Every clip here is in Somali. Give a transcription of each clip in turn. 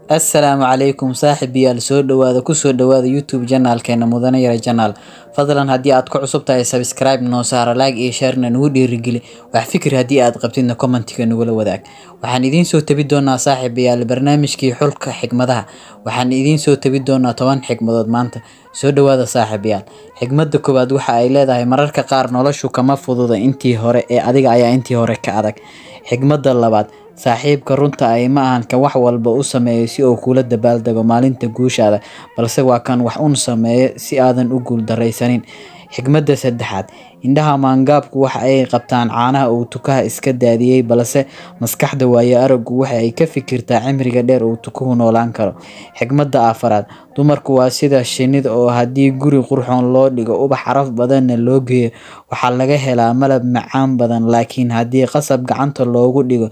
Assalaamu calaykum saaxiibayaal soo dhawaada ku soo dhawaada YouTube channel-keena Mudane Yare Channel. Fadlan haddii aad ku cusub tahay subscribe noo saara, like iyo share na nagu dhiirigeli. Wax fikir haddii aad qabtidna comment-ka nagula wadaag. Waxaan idiin soo tabi doonaa saaxiibayaal barnaamijkii xulka xigmadaha. Waxaan idiin soo tabi doonaa 10 xigmadood maanta. Soo dhawaada saaxiibayaal. Xigmadda koowaad waxa ay leedahay mararka qaar noloshu kama fududa intii hore ee adiga ayaa intii hore ka adag. Xigmadda labaad, saaxiibka runta ay ma ahan kan wax walba u sameeyo si uu kula dabaaldego maalinta guushaada, balse waa kan wax un sameeyo si aadan u guul dareysanin. Xigmadda saddexaad, indhaha maangaabku waxa ay qabtaan caanaha uu tukaha iska daadiyay, balse maskaxda waayo araggu waxa ay ka fikirtaa cimriga dheer uu tukuhu noolaan karo. Xigmadda afaraad, dumarku waa sida shinnida oo haddii guri qurxoon loo dhigo ubax caraf badanna loo geeyo waxaa laga helaa malab macaan badan, laakiin haddii qasab gacanta loogu dhigo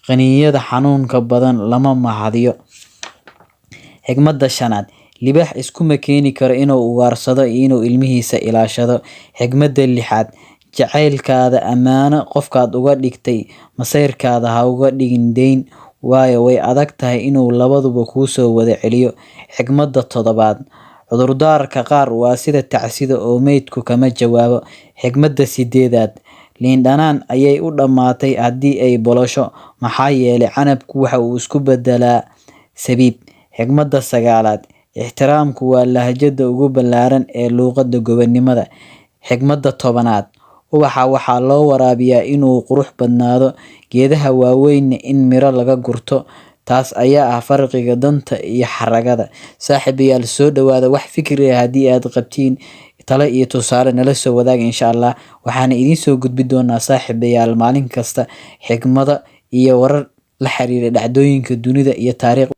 qaniinyada xanuunka badan lama mahadiyo. Xigmadda shanaad, libaax iskuma keeni karo inuu ugaarsado iyo inuu ilmihiisa ilaashado. Xigmadda lixaad, jacaylkaada ammaano qofkaad uga dhigtay, masayrkaada ha uga dhigin deyn, waayo way adag tahay inuu labaduba kuu soo wada celiyo. Xigmadda toddobaad, cudurdaarka qaar waa sida tacsida oo meydku kama jawaabo. Xigmadda sideedaad, liin dhanaan ayay u dhammaatay haddii ay bolosho, maxaa yeelay canabku waxa uu isku beddelaa sabiib. Xigmadda sagaalaad, ixtiraamku waa lahjadda ugu ballaaran ee luqadda gobonimada. Xigmadda tobanaad, ubaxa waxaa loo waraabiyaa inuu qurux badnaado, geedaha waaweynna in miro laga gurto. Taas ayaa ah farqiga danta iyo xaragada. Saaxiibayaal soo dhawaada, wax fikir ah haddii aad qabtiin talo iyo tusaale nala soo wadaag insha Allah. Waxaan idiin soo gudbi doonaa saaxiibayaal maalin kasta xigmado iyo warar la xiriira dhacdooyinka dunida iyo taariikh